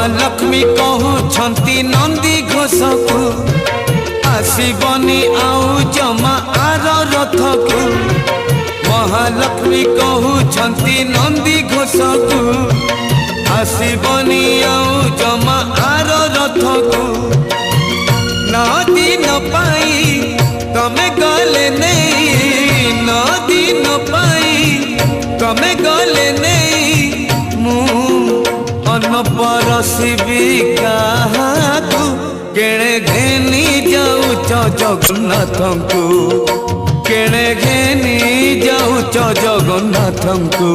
महालक्ष्मी कहउछंती नंदी घोष को आसीबनी आउ जमा आर रथ को। महालक्ष्मी कहउछंती नंदी घोष को आसीबनी आउ जमा आर रथ को। नदी न पाई तमे गले नहीं, नदी न पाई तमे गले नहीं। मु अन्न परसिबी काहाकू केणे घेनी जाऊच जगन्नाथंकु, केणे घेनी जाऊच जगन्नाथंकु।